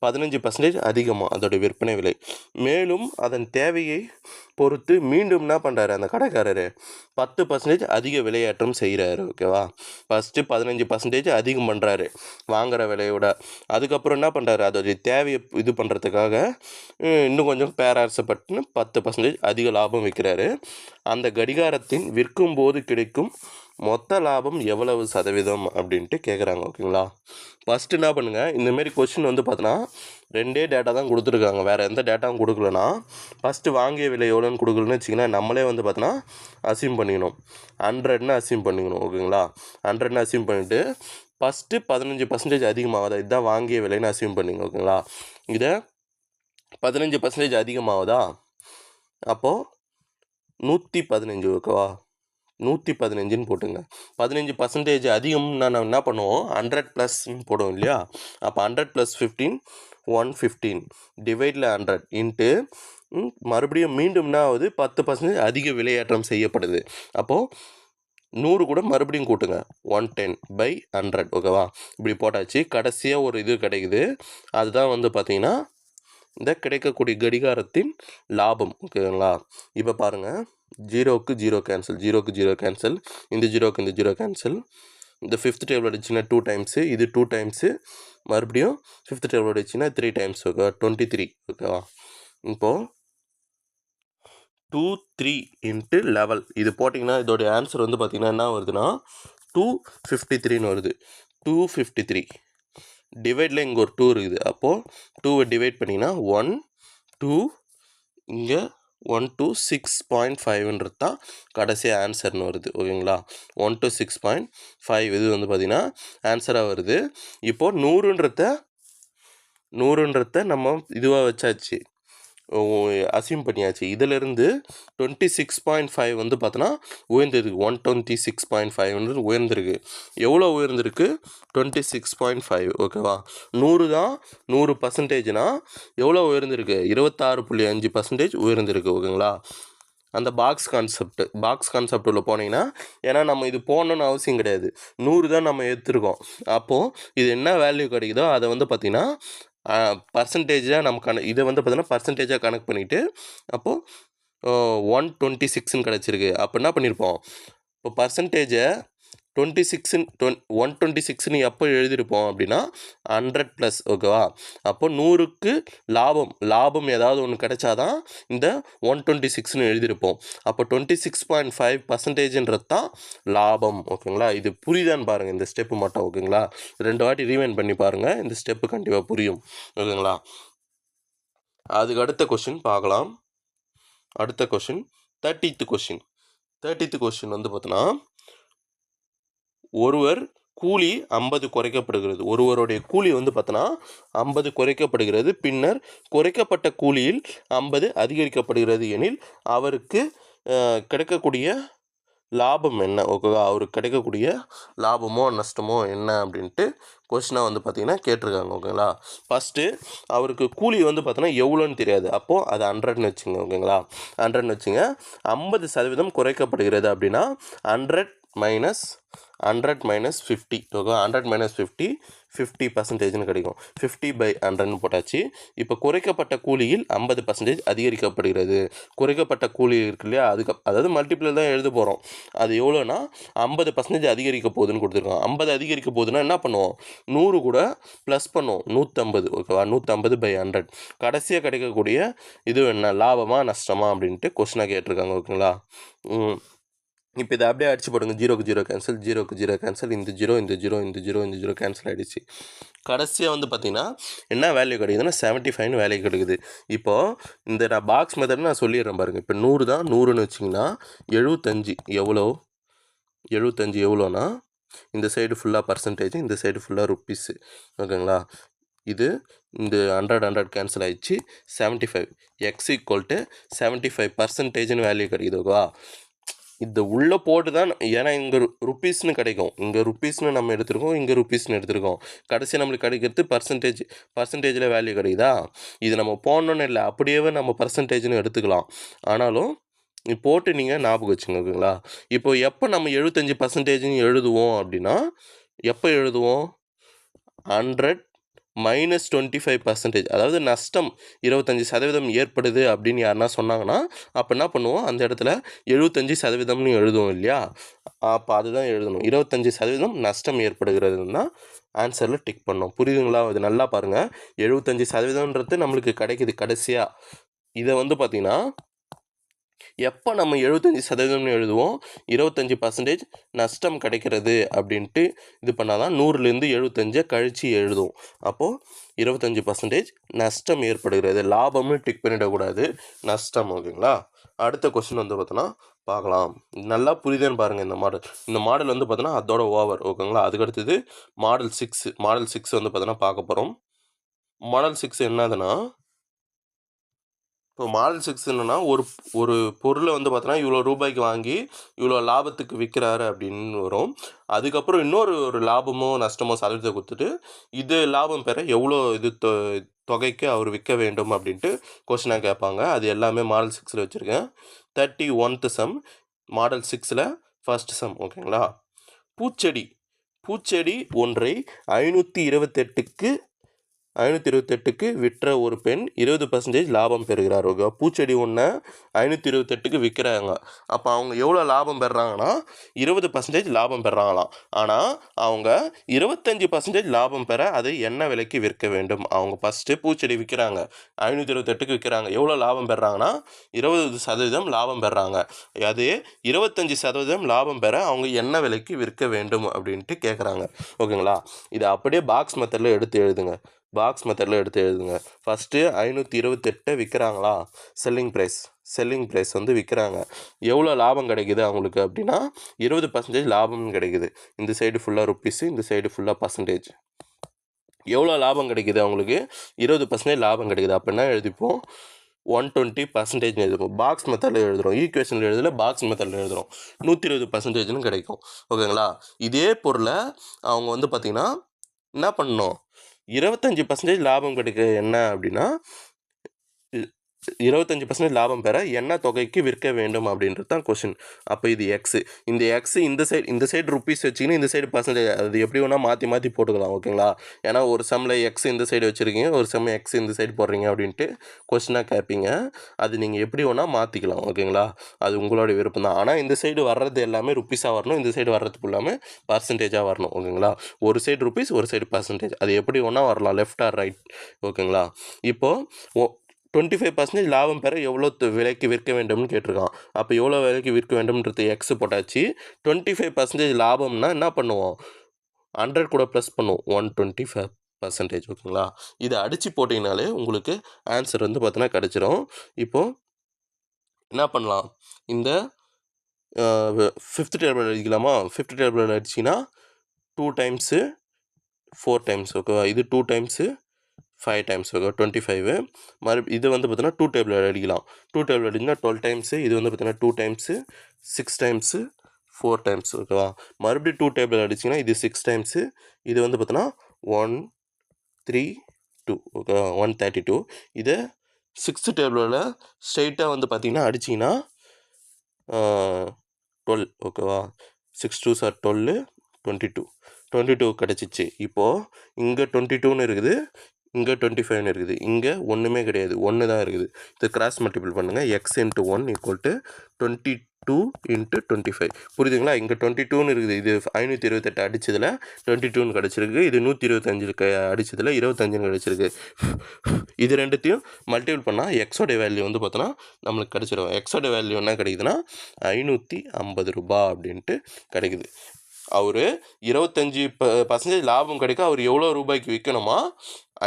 15% அதிகமாக அதோடைய விற்பனை விலை. மேலும் அதன் தேவையை பொறுத்து மீண்டும் என்ன பண்ணுறாரு அந்த கடைக்காரர்? 10% அதிக விலையேற்றம் செய்கிறாரு ஓகேவா? ஃபஸ்ட்டு 15% அதிகம் பண்ணுறாரு வாங்குகிற விலையோட. அதுக்கப்புறம் என்ன பண்ணுறாரு? அதோடைய தேவையை இது பண்ணுறதுக்காக இன்னும் கொஞ்சம் பேராசைப்பட்டுன்னு 10% அதிக லாபம் விற்கிறாரு. அந்த கடிகாரத்தின் விற்கும் போது கிடைக்கும் மொத்த லாபம் எவ்வளவு சதவீதம் அப்படின்ட்டு கேட்குறாங்க ஓகேங்களா? ஃபஸ்ட்டு என்ன பண்ணுங்கள்? இந்தமாரி கொஸ்டின் வந்து பார்த்தோன்னா 2 டேட்டா தான் கொடுத்துருக்காங்க. வேறு எந்த டேட்டாவும் கொடுக்கலனா ஃபஸ்ட்டு வாங்கிய விலை எவ்வளோன்னு கொடுக்கலன்னு வச்சிங்கன்னா நம்மளே வந்து பார்த்தோன்னா அசியூம் பண்ணிக்கணும். 100ன்னு அசியூம் பண்ணிக்கணும் ஓகேங்களா? 100ன்னு அசியூம் பண்ணிவிட்டு ஃபஸ்ட்டு 15% அதிகமாகுதா? இதுதான் வாங்கிய விலைன்னு அசியூம் பண்ணிங்க ஓகேங்களா? இதை 15% அதிகமாகுதா? அப்போது 115 ஓகேவா? 115ன்னு போட்டுங்க. 15% அதிகம்னா நம்ம என்ன பண்ணுவோம்? 100+ போடுவோம் இல்லையா? அப்போ 100 + 15 115 டிவைடில் 100 இன்ட்டு மறுபடியும் மீண்டும் என்ன ஆகுது? 10% அதிக விலையேற்றம் செய்யப்படுது. அப்போது 100 கூட மறுபடியும் கூட்டுங்க. 110/100 ஓகேவா? இப்படி போட்டாச்சு. கடைசியாக ஒரு இது கிடைக்குது. அதுதான் வந்து பார்த்திங்கன்னா இந்த கிடைக்கக்கூடிய கடிகாரத்தின் லாபம். ஓகேங்களா? இப்போ பாருங்கள், 0க்கு 0 கேன்சல், 0க்கு 0 கேன்சல், இந்த 0க்கு இந்த 0 கேன்சல். இந்த ஃபிஃப்த் டேபிள் அடிச்சுன்னா 2 டைம்ஸு, இது 2 டைம்ஸு, மறுபடியும் ஃபிஃப்த் டேபிள் அடிச்சுன்னா 3 டைம்ஸ். ஓகேவா? 23. ஓகேவா? இப்போது 2 3 இன்ட்டு 11 இது போட்டிங்கன்னா இதோடைய ஆன்சர் வந்து பார்த்திங்கன்னா என்ன வருதுன்னா 253ன்னு வருது. 253 டிவைடில் இங்கே ஒரு 2 இருக்குது. அப்போது 2வை டிவைட் பண்ணிங்கன்னா 1 2 இங்கே 1 to 6.5ன்றது தான் கடைசி ஆன்சர்னு வருது. ஓகேங்களா? 1 to 6.5 இது வந்து பார்த்திங்கன்னா ஆன்சராக வருது. இப்போது 100ன்றத நம்ம இதுவாக வச்சாச்சு, அசியூம் பண்ணியாச்சு. இதிலிருந்து 26.5 வந்து பார்த்தோன்னா உயர்ந்திருக்கு. 126.5 உயர்ந்திருக்கு. எவ்வளோ உயர்ந்திருக்கு? 26.5. ஓகேவா? 100 தான் 100%னா எவ்வளோ உயர்ந்திருக்கு? 26.5% உயர்ந்திருக்கு. ஓகேங்களா? அந்த பாக்ஸ் கான்செப்ட் உள்ள போனீங்கன்னா, ஏன்னா நம்ம இது போடணுன்னு அவசியம் கிடையாது, 100 தான் நம்ம எடுத்துருக்கோம். அப்போது இது என்ன வேல்யூ கிடைக்குதோ அதை வந்து பார்த்திங்கன்னா பர்சன்டேஜாக நம்ம இதை வந்து பார்த்திங்கன்னா பர்சன்டேஜாக கனெக்ட் பண்ணிவிட்டு அப்போது 126ன்னு கிடச்சிருக்கு. அப்போ என்ன பண்ணியிருப்போம், இப்போ பர்சன்டேஜை 126ன்னு எப்போ எழுதியிருப்போம் அப்படின்னா 100+. ஓகேவா? அப்போ 100க்கு லாபம் ஏதாவது ஒன்று கிடைச்சாதான் இந்த 126ன்னு எழுதியிருப்போம். அப்போ 26.5%ன்றது தான் லாபம். ஓகேங்களா? இது புரியுதான்னு பாருங்கள் இந்த ஸ்டெப்பு மட்டும். ஓகேங்களா? 2 வாட்டி ரீவைண்ட் பண்ணி பாருங்கள், இந்த ஸ்டெப்பு கண்டிப்பாக புரியும். ஓகேங்களா? அதுக்கு அடுத்த கொஷின் பார்க்கலாம். அடுத்த கொஷின் 30th கொஷின் வந்து பார்த்தோன்னா, ஒருவர் கூலி 50 குறைக்கப்படுகிறது. ஒருவருடைய கூலி வந்து பார்த்தோன்னா 50 குறைக்கப்படுகிறது. பின்னர் குறைக்கப்பட்ட கூலியில் 50 அதிகரிக்கப்படுகிறது எனில் அவருக்கு கிடைக்கக்கூடிய லாபம் என்ன? ஓகேவா? அவருக்கு கிடைக்கக்கூடிய லாபமோ நஷ்டமோ என்ன அப்படின்ட்டு கொஸ்டினாக வந்து பார்த்திங்கன்னா கேட்டிருக்காங்க. ஓகேங்களா? ஃபஸ்ட்டு அவருக்கு கூலி வந்து பார்த்தோன்னா எவ்வளோன்னு தெரியாது. அப்போது அது 100ன்னு வச்சுங்க. ஓகேங்களா? 100ன்னு வச்சுங்க. 50% குறைக்கப்படுகிறது அப்படின்னா 100 minus 50. ஓகே, 100 minus 50 50%ன்னு கிடைக்கும். 50/100ன்னு போட்டாச்சு. இப்போ குறைக்கப்பட்ட கூலியில் 50% அதிகரிக்கப்படுகிறது. குறைக்கப்பட்ட கூலி இருக்கு இல்லையா, அதாவது மல்டிப்ளை தான் எழுத போகிறோம். அது எவ்வளோனா 50% அதிகரிக்க போகுதுன்னு கொடுத்துருக்கோம். 50 அதிகரிக்க போகுதுன்னா என்ன பண்ணுவோம், 100 கூட ப்ளஸ் பண்ணுவோம், 150. ஓகேவா? 150/100 கடைசியாக கிடைக்கக்கூடிய இது என்ன, லாபமா நஷ்டமா அப்படின்ட்டு கொஸ்டினாக கேட்டிருக்காங்க. ஓகேங்களா? இப்போ இதை அப்படியே அடிச்சு போடுங்க. 0க்கு 0 கேன்சல், 0க்கு 0 கேன்சல், இந்த 0 இந்த 0 இந்த 0 இந்த 0 கேன்சல் ஆகிடுச்சு. கடைசியாக வந்து பார்த்திங்கன்னா என்ன வேல்யூ கிடைக்குதுன்னா 75ன்னு வேல்யூ கிடைக்குது. இப்போது இந்த நான் பாக்ஸ் மெத்தட் நான் சொல்லிடுறேன் பாருங்கள். இப்போ 100 தான் 100ன்னு வச்சிங்கன்னா 75 எவ்வளோ, 75 எவ்வளோனா இந்த சைடு ஃபுல்லாக பர்சன்டேஜ், இந்த சைடு ஃபுல்லாக ருப்பீஸு. ஓகேங்களா? இது இந்த 100 கேன்சல் ஆகிடுச்சு. 75 x = 75%ன்னு வேல்யூ கிடைக்குது. ஓகேவா? இந்த உள்ளே போட்டு தான், ஏன்னா இங்கே ருப்பீஸ்னு கிடைக்கும், இங்கே ருப்பீஸ்னு நம்ம எடுத்துருக்கோம், இங்கே ருப்பீஸ்னு எடுத்துருக்கோம். கடைசி நம்மளுக்கு கிடைக்கிறது பர்சன்டேஜில் வேல்யூ கிடைக்குதா. இது நம்ம போடணுன்னு இல்லை, அப்படியே நம்ம பர்சன்டேஜ்னு எடுத்துக்கலாம். ஆனாலும் போட்டு நீங்கள் ஞாபகம் வச்சுங்க. ஓகேங்களா? இப்போ எப்போ நம்ம 75%ன்னு எழுதுவோம் அப்படின்னா, எப்போ எழுதுவோம், 100 minus 25%, அதாவது நஷ்டம் 25% ஏற்படுது அப்படின்னு யாருன்னா சொன்னாங்கன்னா அப்போ என்ன பண்ணுவோம், அந்த இடத்துல 75%ன்னு எழுதுவோம் இல்லையா, அப்போ அதுதான் எழுதணும். 25% நஷ்டம் ஏற்படுகிறதுன்னா ஆன்சரில் டிக் பண்ணோம். புரியுதுங்களா? இது நல்லா பாருங்கள். 75%ன்றது நம்மளுக்கு கிடைக்கிது கடைசியாக. இதை வந்து பார்த்திங்கன்னா எப்போ நம்ம 75%ன்னு எழுதுவோம், 25% நஷ்டம் கிடைக்கிறது அப்படின்ட்டு இது பண்ணால் தான் 100லேருந்து 75 கழித்து எழுதுவோம். அப்போது 25% நஷ்டம் ஏற்படுகிறது. லாபம்னு டிக் பண்ணிடக்கூடாது, நஷ்டம். ஓகேங்களா? அடுத்த கொஸ்டின் வந்து பார்த்தோன்னா பார்க்கலாம். நல்லா புரியுதுன்னு பாருங்கள். இந்த மாடல் வந்து பார்த்தோன்னா அதோட ஓவர். ஓகேங்களா? அதுக்கடுத்தது மாடல் 6 வந்து பார்த்தோன்னா பார்க்க போகிறோம். மாடல் 6 என்னதுன்னா, இப்போ மாடல் 6 என்னென்னா, ஒரு பொருளை வந்து பார்த்தோன்னா இவ்வளோ ரூபாய்க்கு வாங்கி இவ்வளோ லாபத்துக்கு விற்கிறாரு அப்படின்னு வரும். அதுக்கப்புறம் ஒரு லாபமோ நஷ்டமோ சதவீதத்தை கொடுத்துட்டு இது லாபம் பெற எவ்வளோ இது தொகைக்கு அவர் விற்க வேண்டும் அப்படின்ட்டு கொஸ்டினாக கேட்பாங்க. அது எல்லாமே மாடல் 6ல் வச்சுருக்கேன். 31th சம் மாடல் 6ல் ஃபர்ஸ்ட் சம். ஓகேங்களா? பூச்செடி ஒன்றை 528க்கு 528க்கு விற்ற ஒரு பெண் 20% லாபம் பெறுகிறார். ஓகே, பூச்செடி ஒன்றை 528க்கு விற்கிறாங்க. அப்போ அவங்க எவ்வளோ லாபம் பெறுறாங்கன்னா 20% லாபம் பெறுறாங்களாம். ஆனால் அவங்க 25% லாபம் பெற அதை என்ன விலைக்கு விற்க வேண்டும்? அவங்க ஃபஸ்ட்டு பூச்செடி விற்கிறாங்க, 528க்கு விற்கிறாங்க. எவ்வளோ லாபம் பெறுறாங்கன்னா 20% லாபம் பெறுறாங்க. அது 25% லாபம் பெற அவங்க என்ன விலைக்கு விற்க வேண்டும் அப்படின்ட்டு கேட்குறாங்க. ஓகேங்களா? இதை அப்படியே பாக்ஸ் மெத்தடில் எடுத்து எழுதுங்க. ஃபஸ்ட்டு 528 விற்கிறாங்களா, செல்லிங் ப்ரைஸ் வந்து விற்கிறாங்க. எவ்வளோ லாபம் கிடைக்குது அவங்களுக்கு அப்படின்னா 20% லாபம் கிடைக்குது. இந்த சைடு ஃபுல்லாக ருப்பீஸு, இந்த சைடு ஃபுல்லாக பர்சன்டேஜ். எவ்வளோ லாபம் கிடைக்குது அவங்களுக்கு? 20% லாபம் கிடைக்குது. அப்படின்னா எழுதிப்போம் 120% எழுதுவோம். பாக்ஸ் மெத்தடில் எழுதுகிறோம், ஈக்குவேஷனில் எழுதல, பாக்ஸ் மெத்தடில் எழுதுகிறோம். 120% கிடைக்கும். ஓகேங்களா? இதே பொருளை அவங்க வந்து பார்த்திங்கன்னா என்ன பண்ணணும், 25% லாபம் கிடைக்க என்ன அப்படின்னா 25% லாபம் பெற என்ன தொகைக்கு விற்க வேண்டும் அப்படின்றது தான் கொஷின். அப்போ இது எக்ஸு, இந்த எக்ஸு இந்த சைடு ருப்பீஸ் வச்சிங்கன்னா இந்த சைடு பர்சன்டேஜ், அது எப்படி வேணால் மாற்றி போட்டுக்கலாம். ஓகேங்களா? ஏன்னா ஒரு சம்மில் எக்ஸ் இந்த சைடு வச்சுருக்கீங்க, ஒரு சம் எக்ஸ் இந்த சைடு போடுறீங்க அப்படின்ட்டு கொஷினாக கேட்பீங்க. அது நீங்கள் எப்படி வேணால் மாற்றிக்கலாம். ஓகேங்களா? அது உங்களோட விருப்பம் தான். ஆனால் இந்த சைடு வர்றது எல்லாமே ருப்பீஸாக வரணும், இந்த சைடு வர்றது ஃபுல்லாமே பர்சன்டேஜாக வரணும். ஓகேங்களா? ஒரு சைடு ருப்பீஸ், ஒரு சைடு பர்சன்டேஜ், அது எப்படி வேணால் வரலாம், லெஃப்ட் ஆர் ரைட். ஓகேங்களா? இப்போது 25% லாபம் பெற எவ்வளோ விலைக்கு விற்க வேண்டும்னு கேட்டிருக்கான். அப்போ எவ்வளோ விலைக்கு விற்க வேண்டும்ன்றது எக்ஸ் போட்டாச்சு. 25% லாபம்னா என்ன பண்ணுவோம், 100 கூட ப்ளஸ் பண்ணுவோம், 125%. ஓகேங்களா? இதை அடித்து போட்டிங்கனாலே உங்களுக்கு ஆன்சர் வந்து பார்த்தீங்கன்னா கிடச்சிரும். இப்போது என்ன பண்ணலாம், இந்த 5th டேபிள் அடிக்கலாமா? 5th டேபிள் அடிச்சிங்கன்னா 2 டைம்ஸு 4 டைம்ஸ். ஓகேவா? இது 2 டைம்ஸு 5 டைம்ஸ். ஓகே, 25. இது வந்து பார்த்தீங்கன்னா 2 டேபிள் அடிக்கலாம். 2 டேபிள் அடிச்சுன்னா 12 டைம்ஸு. இது வந்து பார்த்தீங்கன்னா 2 டைம்ஸு, 6 டைம்ஸு, 4 டைம்ஸ். ஓகேவா? மறுபடியும் 2 டேபிள் அடிச்சிங்கன்னா இது 6 டைம்ஸு. இது வந்து பார்த்தீங்கன்னா 132. ஓகே, 132. இதை 6th டேபிளில் ஸ்ட்ரைட்டாக வந்து பார்த்தீங்கன்னா அடிச்சிங்கன்னா 12. ஓகேவா? 6 2s are 12, 22 கிடச்சிச்சு. இப்போது இங்கே 22ன்னு இருக்குது, இங்கே 25 இருக்குது, இங்கே ஒன்றுமே கிடையாது, 1 தான் இருக்குது. இது கிராஸ் மல்டிபிள் பண்ணுங்கள். X into 1 = 22 × 25. புரியுதுங்களா? இங்கே 22ன்னு இருக்குது, இது 528 அடித்ததில் 22ன்னு கிடச்சிருக்கு. இது 125 அடித்ததில் 25ன்னு கிடச்சிருக்கு. இது ரெண்டுத்தையும் மல்டிபிள் பண்ணால் எக்ஸோடைய வேல்யூ வந்து பார்த்தோன்னா நம்மளுக்கு கிடச்சிடும். எக்ஸோட வேல்யூ என்ன கிடைக்குதுன்னா 550 ரூபா அப்படின்ட்டு கிடைக்குது. அவர் 25% லாபம் கிடைக்க அவர் எவ்வளோ ரூபாய்க்கு விற்கணுமா,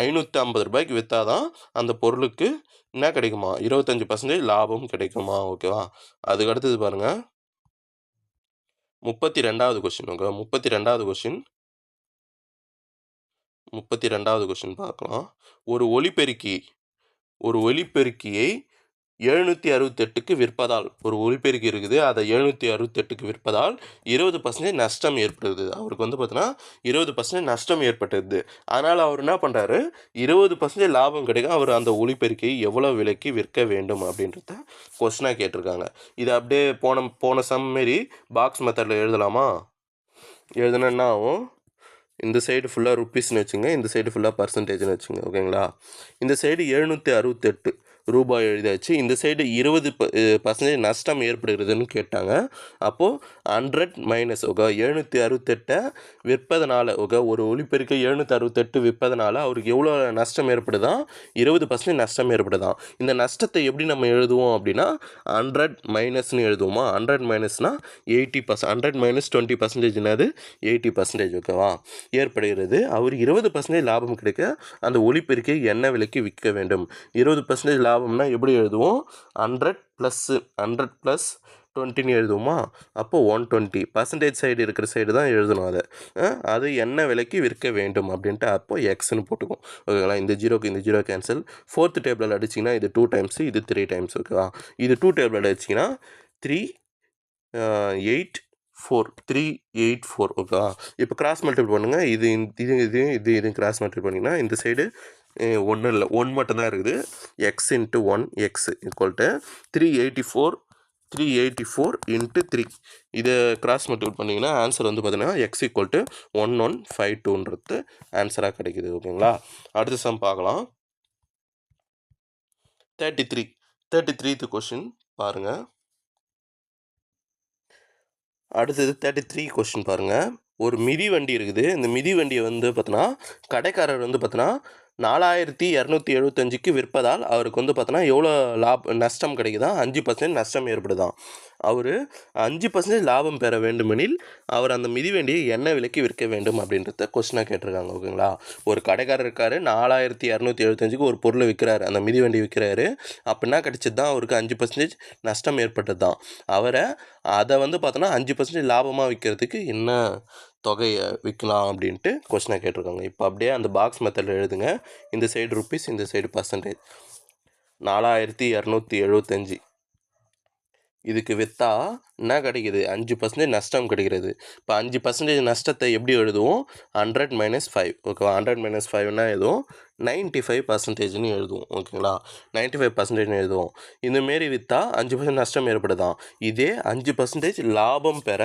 550 ரூபாய்க்கு விற்றாதான் அந்த பொருளுக்கு என்ன கிடைக்குமா, 25% லாபம் கிடைக்குமா. ஓகேவா? அதுக்கு அடுத்தது பாருங்கள், 32வது கொஸ்டின். ஓகே, 32வது கொஸ்டின் பார்க்கலாம். ஒரு ஒலிபெருக்கியை 768க்கு விற்பதால், ஒரு ஒலிபெருக்கி இருக்குது, அதை 768க்கு விற்பதால் 20% நஷ்டம் ஏற்படுது. அவருக்கு வந்து பார்த்தீங்கன்னா 20% நஷ்டம் ஏற்பட்டது. அதனால் அவர் என்ன பண்ணுறாரு, 20% லாபம் கிடைக்கும். அவர் அந்த ஒலிபெருக்கியை எவ்வளோ விலைக்கு விற்க வேண்டும் அப்படின்றத கொஸ்டினாக கேட்டிருக்காங்க. இது அப்படியே போன சம் மாரி பாக்ஸ் மெத்தடில் எழுதலாமா? எழுதுனா என்ன ஆகும், இந்த சைடு ஃபுல்லாக ருப்பீஸ்னு வச்சுங்க, இந்த சைடு ஃபுல்லாக பர்சன்டேஜ்னு வச்சுங்க. ஓகேங்களா? இந்த சைடு 768 ரூபாய் எழுதாச்சு, இந்த சைடு 20% நஷ்டம் ஏற்படுகிறதுன்னு கேட்டாங்க. அப்போது 100 மைனஸ், ஓகே, 768 விற்பதனால, ஓகே, ஒரு ஒலிபெருக்கை 768 விற்பதனால அவருக்கு எவ்வளோ நஷ்டம் ஏற்படுதான், 20% நஷ்டம் ஏற்படுதான். இந்த நஷ்டத்தை எப்படி நம்ம எழுதுவோம் அப்படின்னா 100 மைனஸ்னு எழுதுவோமா? 100 மைனஸ்னால் 80%. 100 மைனஸ் 20% என்னது, 80%. ஓகேவா? ஏற்படுகிறது. அவர் 20% லாபம் கிடைக்க அந்த ஒலிபெருக்கை என்ன விலைக்கு விற்க வேண்டும்? 20% லாபம்னா எப்படி எழுதுவோம், 100 + 20ன்னு எழுதுவோமா? அப்போ 120. பர்சன்டேஜ் சைடு இருக்கிற சைடு தான் எழுதணும். அது என்ன விலைக்கு விற்க வேண்டும் அப்படின்ட்டு அப்போ எக்ஸ்ன்னு போட்டுக்கும். ஓகேங்களா? இந்த 0 கேன்சல். 4th டேபிளில் அடிச்சிங்கன்னா இது 2 டைம்ஸு, இது 3 டைம்ஸ். ஓகேவா? இது 2 டேபிளில் அடிச்சிங்கன்னா 384. ஓகேவா? இப்போ கிராஸ் மல்டிபிள் பண்ணுங்கள். இது கிராஸ் மல்டிபிள் பண்ணிங்கன்னா இந்த சைடு ஒன்றும் இல்லை, 1 மட்டும்தான் இருக்குது. எக்ஸ் இன்ட்டு 1 எக்ஸ் = 384 384 இன்ட்டு 3 இதை கிராஸ் மல்டிபிள் பண்ணிங்கன்னா ஆன்சர் வந்து பார்த்தீங்கன்னா எக்ஸ் ஈக்குவல் டு 1152 ஆன்சராக கிடைக்குது. ஓகேங்களா. அடுத்த சம் பார்க்கலாம். 33th கொஷின் பாருங்கள். அடுத்தது 33 கொஷின் பாருங்கள். ஒரு மிதிவண்டி இருக்குது. இந்த மிதிவண்டியை வந்து பார்த்தோன்னா கடைக்காரர் வந்து பார்த்தோன்னா 4275க்கு விற்பதால் அவருக்கு வந்து பார்த்தோன்னா எவ்வளோ நஷ்டம் கிடைக்குதா? 5% நஷ்டம் ஏற்படுதான். அவர் 5% லாபம் பெற வேண்டுமெனில் அவர் அந்த மிதிவண்டியை என்ன விலைக்கு விற்க வேண்டும் அப்படின்றத கொஸ்டினாக கேட்டிருக்காங்க. ஓகேங்களா. ஒரு கடைக்காரர் இருக்கார், 4275க்கு ஒரு பொருளை விற்கிறாரு, அந்த மிதிவண்டி விற்கிறாரு. அப்படின்னா கிடைச்சது தான் அவருக்கு 5% நஷ்டம் ஏற்பட்டது தான். அதை வந்து பார்த்தோன்னா 5% லாபமாக விற்கிறதுக்கு என்ன தொகையை விற்கலாம் அப்படின்ட்டு கொஸ்டினாக கேட்டிருக்காங்க. இப்போ அப்படியே அந்த பாக்ஸ் மெத்தடில் எழுதுங்க. இந்த சைடு ருப்பீஸ், இந்த சைடு பர்சன்டேஜ். 4275 இதுக்கு விற்றா என்ன கிடைக்கிது? 5% நஷ்டம் கிடைக்கிறது. இப்போ 5% நஷ்டத்தை எப்படி எழுதுவோம்? 100 - 5. ஓகேவா. 100 - 5னா எதுவும் 95%ன்னு எழுதுவோம். ஓகேங்களா. 95%ன்னு எழுதுவோம். இந்தமாரி விற்றா 5% நஷ்டம் ஏற்படுதான். இதே 5% லாபம் பெற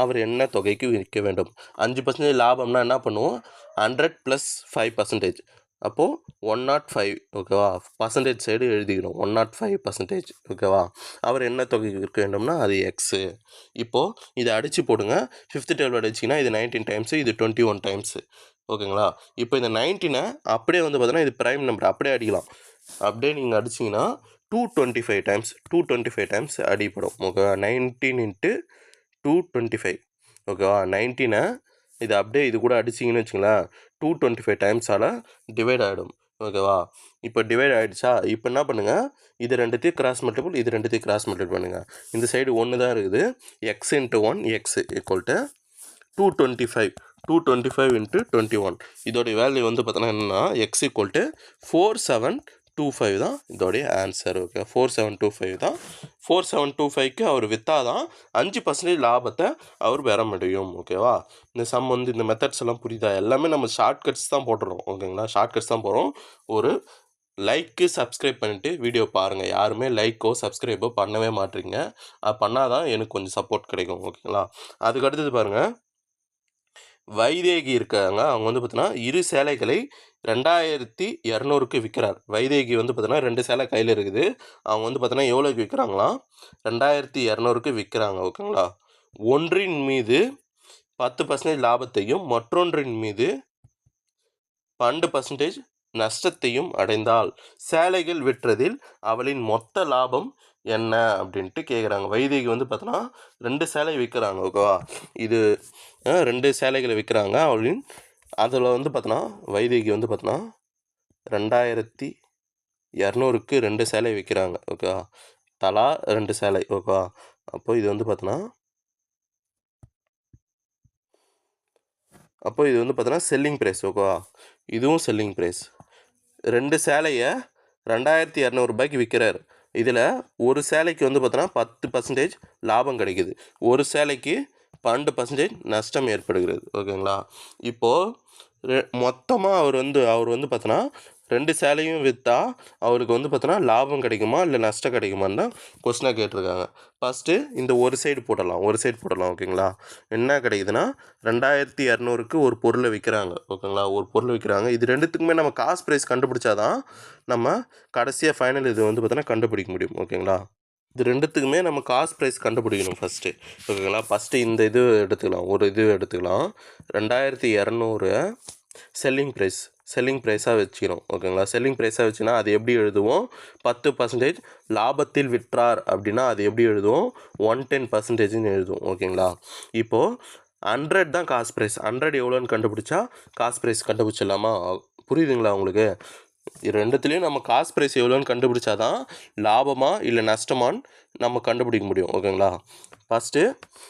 அவர் என்ன தொகைக்கு விற்க வேண்டும்? 5% லாபம்னா என்ன பண்ணுவோம்? 100 + 5%. அப்போது 105. ஓகேவா. பர்சன்டேஜ் சைடு எழுதிக்கணும். 105%. ஓகேவா. அவர் என்ன தொகைக்கு விற்க வேண்டும்னா அது எக்ஸு. இப்போது இதை அடித்து போடுங்க. 5th டேபிள் அடிச்சிங்கன்னா இது 19 டைம்ஸு, இது 21 டைம்ஸு. ஓகேங்களா. இப்போ இந்த 19 அப்படியே வந்து பார்த்தோன்னா இது ப்ரைம் நம்பர் அப்படியே அடிக்கலாம். அப்படியே நீங்கள் அடிச்சிங்கன்னா 225 டைம்ஸ் 225 டைம்ஸ் அடிப்படும். ஓகேவா. 19 × 225. ஓகேவா. 19 இது அப்படியே இது கூட அடிச்சிங்கன்னு வச்சுங்களேன், 225 டைம்ஸால் டிவைட் ஆகிடும். ஓகேவா. இப்போ டிவைட் ஆகிடுச்சா. இப்போ என்ன பண்ணுங்கள், இது ரெண்டுத்தையும் கிராஸ் மல்டிபிள், இது ரெண்டுத்தையும் கிராஸ் மல்டிபிள் பண்ணுங்கள். இந்த சைடு 1 தான் இருக்குது. X × 1 X equal to 225. 225 × 21. இதோடைய வேல்யூ வந்து பார்த்தோன்னா என்னென்னா எக்ஸ் ஈக்குவல் டு 4725 தான் இதோடைய ஆன்சர். ஓகே. 4725 தான். 4725க்கு அவர் விற்றா தான் 5% லாபத்தை அவர் பெற முடியும். ஓகேவா. இந்த சம் வந்து இந்த மெத்தட்ஸ் எல்லாம் புரியுதா? எல்லாமே நம்ம ஷார்ட்கட்ஸ் தான் போட்டுறோம். ஓகேங்களா. ஷார்ட்கட்ஸ் தான் போகிறோம். ஒரு லைக்கு சப்ஸ்கிரைப் பண்ணிவிட்டு வீடியோ பாருங்கள். யாருமே லைக்கோ சப்ஸ்கிரைபோ பண்ணவே மாட்டீங்க. அது பண்ணால் தான் எனக்கு கொஞ்சம் சப்போர்ட் கிடைக்கும். ஓகேங்களா. அதுக்கு அடுத்தது பாருங்கள். வைதேகி இருக்காங்க. அவங்க வந்து பார்த்தீங்கன்னா 2 சேலைகளை 2200க்கு விற்கிறார். வைதேகி வந்து பார்த்தீங்கன்னா 2 சேலை கையில் இருக்குது. அவங்க வந்து பார்த்தீங்கன்னா எவ்வளோக்கு விற்கிறாங்களாம்? 2200க்கு விற்கிறாங்க. ஓகேங்களா. ஒன்றின் மீது 10% லாபத்தையும் மற்றொன்றின் மீது 12% நஷ்டத்தையும் அடைந்தால் சேலைகள் விற்றதில் அவளின் மொத்த லாபம் என்ன அப்படின்ட்டு கேட்குறாங்க. வைதேகி வந்து பார்த்தோன்னா 2 சேலை விற்கிறாங்க. ஓகேவா. இது 2 சேலைகளை விற்கிறாங்க. அவளின் அதில் வந்து பார்த்தோன்னா வைதேகி வந்து பார்த்தோன்னா 2200க்கு 2 சேலை விற்கிறாங்க. ஓகேவா. தலா 2 சேலை. ஓகேவா. அப்போ இது வந்து பார்த்தோன்னா செல்லிங் ப்ரைஸ். ஓகேவா. இதுவும் செல்லிங் ப்ரைஸ். 2 சேலையை 2200 ரூபாய்க்கு விற்கிறார். இதில் ஒரு சேலைக்கு வந்து பார்த்தோன்னா 10% லாபம் கிடைக்குது. ஒரு சேலைக்கு 12% நஷ்டம் ஏற்படுகிறது. ஓகேங்களா. இப்போது மொத்தமாக அவர் வந்து பார்த்தோன்னா 2 சேலையும் விற்றா அவருக்கு வந்து பார்த்தோன்னா லாபம் கிடைக்குமா இல்லை நஷ்டம் கிடைக்குமான்னு தான் கொஸ்டினாக கேட்டிருக்காங்க. ஃபஸ்ட்டு இந்த ஒரு சைடு போடலாம். ஓகேங்களா. என்ன கிடைக்குதுன்னா 2200க்கு ஒரு பொருளை விற்கிறாங்க. ஓகேங்களா. ஒரு பொருள் விற்கிறாங்க. இது ரெண்டுத்துக்குமே நம்ம காஸ்ட் ப்ரைஸ் கண்டுபிடிச்சாதான் நம்ம கடைசியாக ஃபைனல் இது வந்து பார்த்தோன்னா கண்டுபிடிக்க முடியும். ஓகேங்களா. இது ரெண்டுத்துக்குமே நம்ம காஸ்ட் ப்ரைஸ் கண்டுபிடிக்கணும் ஃபஸ்ட்டு. ஓகேங்களா. ஃபஸ்ட்டு இந்த இது எடுத்துக்கலாம். ஒரு இது எடுத்துக்கலாம். 2200 செல்லிங் ப்ரைஸாக வச்சுக்கிறோம். ஓகேங்களா. செல்லிங் ப்ரைஸாக வச்சுன்னா அது எப்படி எழுதுவோம்? 10% லாபத்தில் விற்றார் அப்படின்னா அது எப்படி எழுதுவோம்? 110%ன்னு எழுதுவோம். ஓகேங்களா. இப்போது 100 தான் காஸ்ட் ப்ரைஸ். 100 எவ்வளோன்னு கண்டுபிடிச்சா காஸ்ட் ப்ரைஸ் கண்டுபிடிச்சிடலாமா? புரியுதுங்களா உங்களுக்கு? ரெண்டுத்துலேயும் நம்ம காஸ்ட் ப்ரைஸ் எவ்வளோன்னு கண்டுபிடிச்சா தான் லாபமா இல்லை நஷ்டமான்னு நம்ம கண்டுபிடிக்க முடியும். ஓகேங்களா. ஃபஸ்ட்டு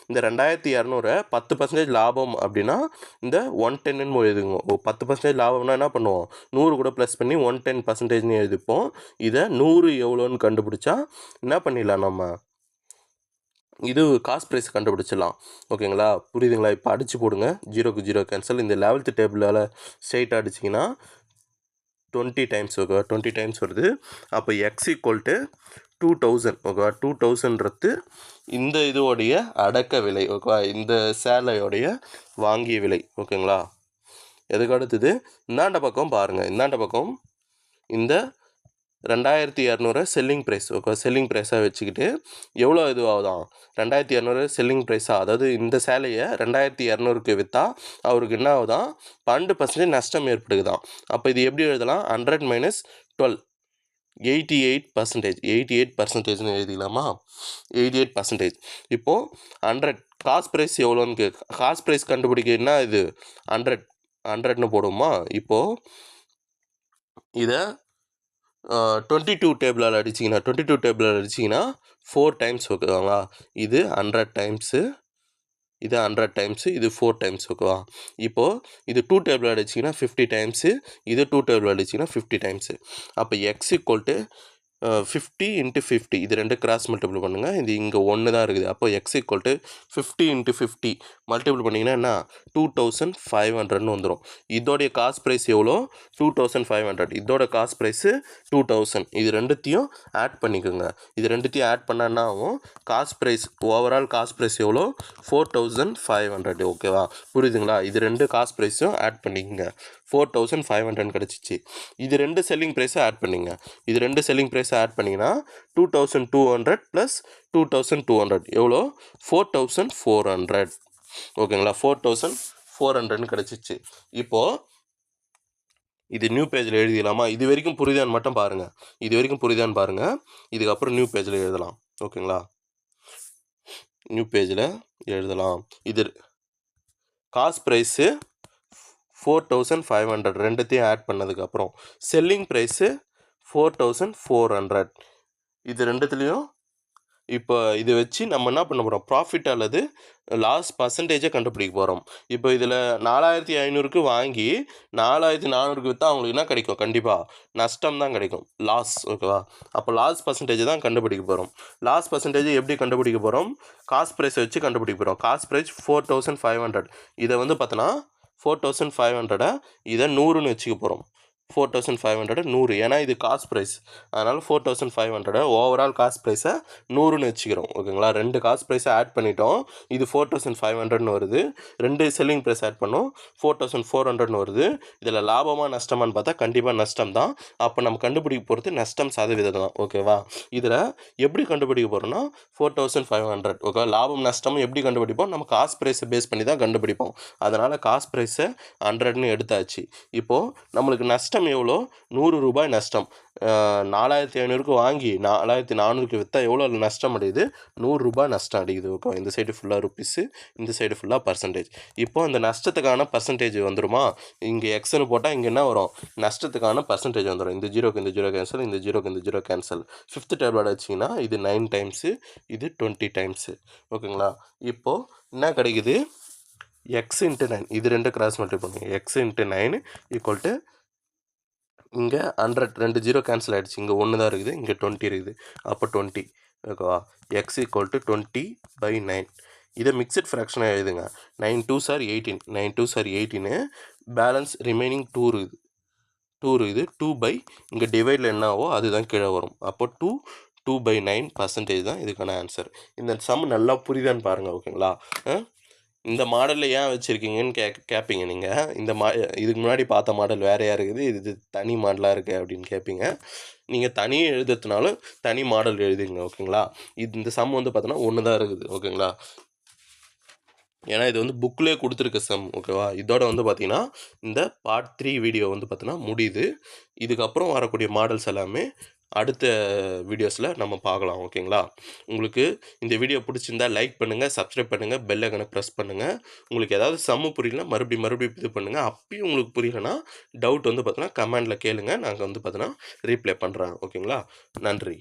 இந்த 2200 10% லாபம் அப்படின்னா இந்த 110ன்னு எழுதுங்க. 10% லாபம்னா என்ன பண்ணுவோம்? 100 கூட ப்ளஸ் பண்ணி 110%ன்னு எழுதிப்போம். இதை 100 எவ்வளோன்னு கண்டுபிடிச்சா என்ன பண்ணிடலாம் நம்ம? இது காஸ்ட் ப்ரைஸ் கண்டுபிடிச்சிடலாம். ஓகேங்களா. புரியுதுங்களா? இப்போ அடித்து போடுங்க. 0க்கு 0 கேன்சல். இந்த 11th டேபிளால் ஸ்ட்ரெயிட்டாக அடிச்சிங்கன்னா 20 டைம்ஸ். ஓகே. 20 டைம்ஸ் வருது. அப்போ எக்ஸ் ஈக்குவல் டு 2000 ஓகேவா. 2000ன்றது இந்த இதோடைய அடக்க விலை ஓகேவா, இந்த சேலையோடைய வாங்கிய விலை ஓகேங்களா. எதுக்கு அடுத்தது இந்தாண்ட பக்கம் பாருங்கள், இந்தாண்ட பக்கம் இந்த 2200 செல்லிங் ப்ரைஸ் ஓகே, செல்லிங் ப்ரைஸாக வச்சுக்கிட்டு எவ்வளோ இது ஆகுதான் 2200 செல்லிங் ப்ரைஸாக, அதாவது இந்த சேலையை 2200க்கு விற்றா அவருக்கு என்ன ஆகுதான் 12% நஷ்டம் ஏற்படுகுதான். அப்போ இது எப்படி எழுதலாம், 100 மைனஸ் 12 88%, 88%ன்னு எழுதிக்கலாமா, 88%. இப்போது 100 காஸ்ட் ப்ரைஸ் எவ்வளோன்னு காஸ்ட் ப்ரைஸ் கண்டுபிடிக்கன்னா இது 100ன்னு போடுவோமா. இப்போது இதை 22 டேபிளால் அடிச்சிங்கன்னா 22 டேபிளால் அடிச்சிங்கன்னா 4 டைம்ஸ் ஓகேவாங்களா. இது 100 டைம்ஸு, இது 100 டைம்ஸு, இது 4 டைம்ஸ் ஓகேவா. இப்போது இது 2 டேபிள் அடிச்சிங்கன்னா 50 டைம்ஸு, இது 2 டேபிள் அடிச்சிங்கன்னா 50 டைம்ஸு. அப்போ எக்ஸ் ஈக்குவல் டு 50 × 50, இது ரெண்டு கிராஸ் மல்டிபிள் பண்ணுங்கள், இது இங்கே 1 தான் இருக்குது. அப்போ எக்ஸ் ஈக்குவல் டு 50 × 50 மல்டிபிள் பண்ணிங்கன்னா என்ன 2500ன்னு வந்துடும். இதோடைய காஸ்ட் ப்ரைஸ் எவ்வளோ 2500, இதோட காஸ்ட் ப்ரைஸு 2000. இது ரெண்டுத்தையும் ஆட் பண்ணிக்கோங்க. இது ரெண்டுத்தையும் ஆட் பண்ணால் என்ன ஆகும், cost price overall cost price எவ்வளோ 4500 ஓகேவா. புரியுதுங்களா. இது ரெண்டு காஸ்ட் ப்ரைஸும் ஆட் பண்ணிக்கோங்க, 4500 கிடச்சிச்சு. இது ரெண்டு செல்லிங் ப்ரைஸை ஆட் பண்ணிங்க, இது ரெண்டு செல்லிங் ப்ரைஸை ஆட் பண்ணிங்கன்னா 2200 + 2200 எவ்வளோ 4400 ஓகேங்களா. 4400ன்னு கிடச்சிச்சு. இப்போது இது நியூ பேஜில் எழுதிடலாமா. இது வரைக்கும் புரியுதான்னு மட்டும் பாருங்கள், இது வரைக்கும் புரியுதான்னு பாருங்கள். இதுக்கப்புறம் நியூ பேஜில் எழுதலாம் ஓகேங்களா. நியூ பேஜில் எழுதலாம். இது காஸ்ட் ப்ரைஸு 4500, ரெண்டுத்தையும் ஆட் பண்ணதுக்கப்புறம் செல்லிங் ப்ரைஸு 4400. இது ரெண்டுத்துலேயும் இப்போ இதை வச்சு நம்ம என்ன பண்ண போகிறோம், ப்ராஃபிட் அல்லது லாஸ் பர்சன்டேஜை கண்டுபிடிக்க போகிறோம். இப்போ இதில் 4500க்கு வாங்கி 4400க்கு விற்றா அவங்களுக்கு என்ன கிடைக்கும், கண்டிப்பாக நஷ்டம் தான் கிடைக்கும், லாஸ் ஓகேவா. அப்போ லாஸ் பர்சன்டேஜ் தான் கண்டுபிடிக்க போகிறோம். லாஸ் பர்சன்டேஜ் எப்படி கண்டுபிடிக்க போகிறோம், காஸ்ட் ப்ரைஸை வச்சு கண்டுபிடிக்க போகிறோம். காஸ்ட் ப்ரைஸ் 4500, இதை வந்து பார்த்தோன்னா 4500 இதை 100ன்னு வச்சுக்க போகிறோம். 4500 100, ஏன்னா இது காஸ்ட் ப்ரைஸ், அதனால் 4500 ஓவரால் காஸ்ட் ப்ரைஸை 100ன்னு வச்சுக்கிறோம் ஓகேங்களா. ரெண்டு காஸ்ட் ப்ரைஸை ஆட் பண்ணிட்டோம், இது 4500ன்னு வருது. ரெண்டு செல்லிங் ப்ரைஸ் ஆட் பண்ணோம், 4400ன்னு வருது. இதில் லாபமாக நஷ்டமானு பார்த்தா கண்டிப்பாக நஷ்டம் தான். அப்போ நம்ம கண்டுபிடிக்க போகிறது நஷ்டம் சதவீதம் தான் ஓகேவா. இதில் எப்படி கண்டுபிடிக்க போகிறோன்னா 4500 ஓகே. லாபம் நஷ்டமும் எப்படி கண்டுபிடிப்போம், நம்ம காஸ்ட் ப்ரைஸை பேஸ் பண்ணி தான் கண்டுபிடிப்போம். அதனால் காஸ்ட் ப்ரைஸை 100ன்னு எடுத்தாச்சு. இப்போது நம்மளுக்கு நஷ்டம் எவ்வளோ 100 ரூபாய் நஷ்டம். 4500க்கு வாங்கி 4400க்கு விற்றா எவ்வளோ நஷ்டம் அடையுது, 100 ரூபாய் நஷ்டம் அடையுது ஓகே. இந்த சைடு ஃபுல்லாக ருப்பீஸு, இந்த சைடு ஃபுல்லாக பர்சன்டேஜ். இப்போ அந்த நஷ்டத்துக்கான பர்சன்டேஜ் வந்துடுமா, இங்கே எக்ஸ்னு போட்டால் இங்கே என்ன வரும், நஷ்டத்துக்கான பர்சன்டேஜ் வந்துடும். இந்த ஜீரோக்கு இந்த ஜீரோ கேன்சல், இந்த ஜீரோக்கு இந்த ஜீரோ கேன்சல். 5th டேபிள் வச்சிங்கன்னா இது 9 டைம்ஸு, இது 20 டைம்ஸு ஓகேங்களா. இப்போது என்ன கிடைக்குது, எக்ஸ் × 9, இது ரெண்டு கிராஸ் மல்டிபிள் பண்ணுங்க, எக்ஸ் × 9 ஈக்குவல் டு இங்கே 100, ரெண்டு ஜீரோ கேன்சல் ஆகிடுச்சு, இங்கே 1 தான் இருக்குது, இங்கே 20 இருக்குது, அப்போ 20 ஓகேவா. X equal to 20/9. இதை மிக்சட் ஃப்ராக்ஷனாக எழுதுங்க. 9 2s are 18, 9 2s are 18, balance remaining 2 இருக்குது, 2 இருக்குது. 2 இங்கே டிவைடில் என்னவோ அதுதான் கீழே வரும். அப்போ 2/9% தான் இதுக்கான ஆன்சர். இந்த சம் நல்லா புரியுதான்னு பாருங்கள் ஓகேங்களா. இந்த மாடலில் ஏன் வச்சுருக்கீங்கன்னு கேட்பீங்க நீங்கள். இதுக்கு முன்னாடி பார்த்த மாடல் வேறையாக இருக்குது, இது தனி மாடலாக இருக்குது அப்படின்னு கேட்பீங்க. நீங்கள் தனியாக எழுதுறதுனாலும் தனி மாடல் எழுதுங்க ஓகேங்களா. இந்த சம் வந்து பார்த்தோன்னா 1 தான் இருக்குது ஓகேங்களா. ஏன்னா இது வந்து புக்கிலே கொடுத்துருக்க சம் ஓகேவா. இதோட வந்து பார்த்திங்கன்னா இந்த பார்ட் 3 வீடியோ வந்து பார்த்தோன்னா முடியுது. இதுக்கப்புறம் வரக்கூடிய மாடல்ஸ் எல்லாமே அடுத்த வீடியோஸில் நம்ம பார்க்கலாம் ஓகேங்களா. உங்களுக்கு இந்த வீடியோ பிடிச்சிருந்தால் லைக் பண்ணுங்கள், சப்ஸ்கிரைப் பண்ணுங்கள், பெல் ஐக்கனை ப்ரெஸ் பண்ணுங்கள். உங்களுக்கு ஏதாவது சம்மு புரியலனா மறுபடியும் இது பண்ணுங்கள். அப்பயும் உங்களுக்கு புரியலனா டவுட் வந்து பார்த்தோன்னா கமெண்டில் கேளுங்க, நாங்கள் வந்து பார்த்தோன்னா ரீப்ளை பண்ணுறோம் ஓகேங்களா. நன்றி.